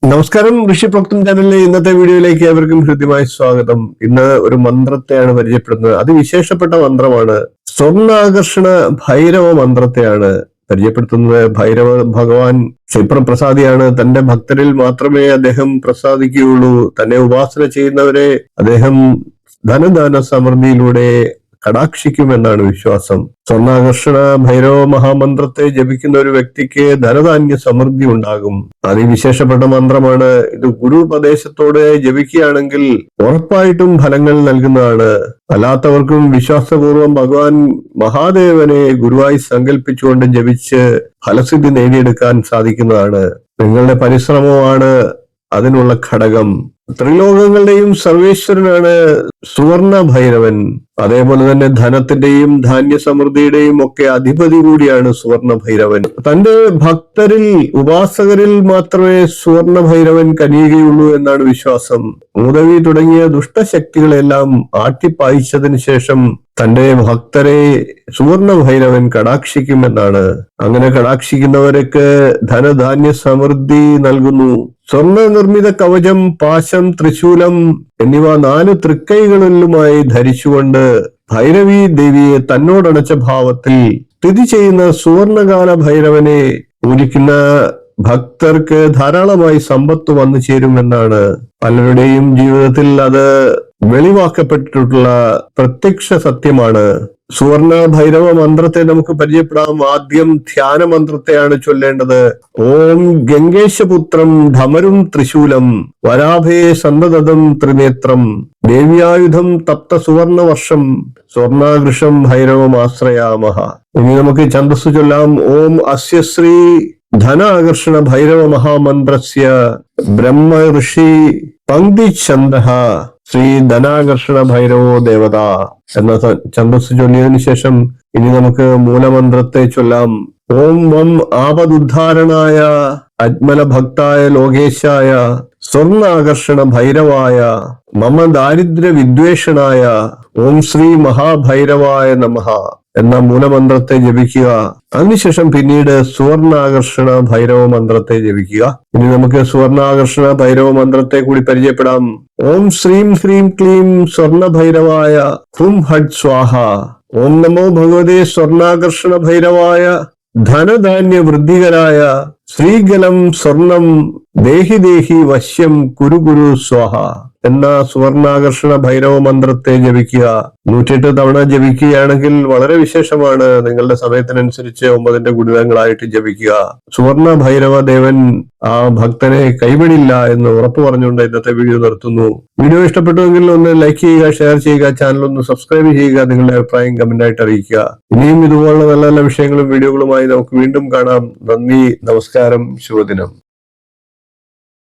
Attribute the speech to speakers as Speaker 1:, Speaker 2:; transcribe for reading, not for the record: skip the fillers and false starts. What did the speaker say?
Speaker 1: നമസ്കാരം, ഋഷിപ്രോക്തം ചാനലിലെ ഇന്നത്തെ വീഡിയോയിലേക്ക് ഏവർക്കും ഹൃദ്യമായ സ്വാഗതം. ഇന്ന് ഒരു മന്ത്രത്തെയാണ് പരിചയപ്പെടുന്നത്. അതിവിശേഷപ്പെട്ട മന്ത്രമാണ്. സ്വർണ്ണാകർഷണ ഭൈരവ മന്ത്രത്തെയാണ് പരിചയപ്പെടുത്തുന്നത്. ഭൈരവ ഭഗവാൻ ക്ഷിപ്രപ്രസാദിയാണ്. തന്റെ ഭക്തരിൽ മാത്രമേ അദ്ദേഹം പ്രസാദിക്കുകയുള്ളൂ. തന്നെ ഉപാസന ചെയ്യുന്നവരെ അദ്ദേഹം ധനദാന സമൃദ്ധിയിലൂടെ കടാക്ഷിക്കുമെന്നാണ് വിശ്വാസം. സ്വർണ്ണാകർഷണ ഭൈരവ മഹാമന്ത്രത്തെ ജപിക്കുന്ന ഒരു വ്യക്തിക്ക് ധനധാന്യ സമൃദ്ധി ഉണ്ടാകും. അതിവിശേഷപ്പെട്ട മന്ത്രമാണ് ഇത്. ഗുരുപദേശത്തോടെ ജപിക്കുകയാണെങ്കിൽ ഉറപ്പായിട്ടും ഫലങ്ങൾ നൽകുന്നതാണ്. അല്ലാത്തവർക്കും വിശ്വാസപൂർവം ഭഗവാൻ മഹാദേവനെ ഗുരുവായി സങ്കല്പിച്ചുകൊണ്ട് ജപിച്ച് ഫലസിദ്ധി നേടിയെടുക്കാൻ സാധിക്കുന്നതാണ്. നിങ്ങളുടെ പരിശ്രമമാണ് അതിനുള്ള ഘടകം. ത്രിലോകങ്ങളുടെയും സർവേശ്വരനാണ് സുവർണ ഭൈരവൻ. അതേപോലെ തന്നെ ധനത്തിന്റെയും ധാന്യ സമൃദ്ധിയുടെയും ഒക്കെ അധിപതി കൂടിയാണ് സുവർണ ഭൈരവൻ. തന്റെ ഭക്തരിൽ ഉപാസകരിൽ മാത്രമേ സുവർണ ഭൈരവൻ കനിയുകയുള്ളൂ എന്നാണ് വിശ്വാസം. മൂതവി തുടങ്ങിയ ദുഷ്ടശക്തികളെല്ലാം ആട്ടിപ്പായിച്ചതിന് ശേഷം തന്റെ ഭക്തരെ സുവർണ ഭൈരവൻ കടാക്ഷിക്കുമെന്നാണ്. അങ്ങനെ കടാക്ഷിക്കുന്നവർക്ക് ധനധാന്യ സമൃദ്ധി നൽകുന്നു. സ്വർണ്ണ നിർമ്മിത കവചം, പാശം, ത്രിശൂലം എന്നിവ 4 തൃക്കൈകളിലുമായി ധരിച്ചുകൊണ്ട് ഭൈരവി ദേവിയെ തന്നോടണച്ച ഭാവത്തിൽ സ്ഥിതി ചെയ്യുന്ന സുവർണകാല ഭൈരവനെ പൂജിക്കുന്ന ഭക്തർക്ക് ധാരാളമായി സമ്പത്ത് വന്നു ചേരുമെന്നാണ് പലരുടെയും ജീവിതത്തിൽ അത് വെളിവാക്കപ്പെട്ടിട്ടുള്ള പ്രത്യക്ഷ സത്യമാണ്. സുവർണ ഭൈരവ മന്ത്രത്തെ നമുക്ക് പരിചയപ്പെടാം. ആദ്യം ധ്യാന മന്ത്രത്തെയാണ് ചൊല്ലേണ്ടത്. ഓം ഗംഗേശപുത്രം ധമരും ത്രിശൂലം വരാഭേ സന്തതം ത്രിനേത്രം ദേവ്യായുധം തപ്ത സുവർണ വർഷം സ്വർണാകൃഷം ഭൈരവമാശ്രയാമഹ. ഇനി നമുക്ക് ഛന്ദസ് ചൊല്ലാം. ഓം അസ്യ ശ്രീ ധനാകർഷണ ഭൈരവ മഹാമന്ത്രസ്യ ബ്രഹ്മ ഋഷി പങ്ക്തി ഛന്ദഃ ശ്രീ ധനാകർഷണ ഭൈരവോ ദേവത എന്ന ഛന്ദസ് ചൊല്ലിയതിനു ശേഷം ഇനി നമുക്ക് മൂലമന്ത്രത്തെ ചൊല്ലാം. ഓം വം ആപദുദ്ധാരണായ അജ്മല ഭക്തായ ലോകേശായ സ്വർണ്ണാകർഷണ ഭൈരവായ മമ ദാരിദ്ര്യ വിദ്വേഷണായ ഓം ശ്രീ മഹാഭൈരവായ നമഃ എന്ന മൂലമന്ത്രത്തെ ജപിക്കുക. അതിനുശേഷം പിന്നീട് സുവർണാകർഷണ ഭൈരവ മന്ത്രത്തെ ജപിക്കുക. ഇനി നമുക്ക് സുവർണാകർഷണ ഭൈരവ മന്ത്രത്തെ കൂടി പരിചയപ്പെടാം. ഓം ശ്രീം ഹ്രീം ക്ലീം സ്വർണ ഭൈരവായ ഹും ഹഡ് സ്വാഹ. ഓം നമോ ഭഗവതേ സ്വർണാകർഷണ ഭൈരവായ ധനധാന്യ വൃദ്ധികരായ ശ്രീകലം സ്വർണം ദേഹി ദേഹി വശ്യം കുരു കുരു സ്വാഹ എന്ന സുവർണാകർഷണ ഭൈരവ മന്ത്രത്തെ ജപിക്കുക. 108 തവണ ജപിക്കുകയാണെങ്കിൽ വളരെ വിശേഷമാണ്. നിങ്ങളുടെ സമയത്തിനനുസരിച്ച് 9ന്റെ ഗുണിതങ്ങളായിട്ട് ജപിക്കുക. സുവർണ ഭൈരവ ദേവൻ ആ ഭക്തനെ കൈവിടില്ല എന്ന് ഉറപ്പു പറഞ്ഞുകൊണ്ട് ഇന്നത്തെ വീഡിയോ നിർത്തുന്നു. വീഡിയോ ഇഷ്ടപ്പെട്ടുവെങ്കിൽ ഒന്ന് ലൈക്ക് ചെയ്യുക, ഷെയർ ചെയ്യുക, ചാനൽ ഒന്ന് സബ്സ്ക്രൈബ് ചെയ്യുക, നിങ്ങളുടെ അഭിപ്രായം കമന്റ് ആയിട്ട് അറിയിക്കുക. ഇനിയും ഇതുപോലുള്ള നല്ല നല്ല വിഷയങ്ങളും വീഡിയോകളുമായി നമുക്ക് വീണ്ടും കാണാം. നന്ദി, നമസ്കാരം, ശുഭദിനം.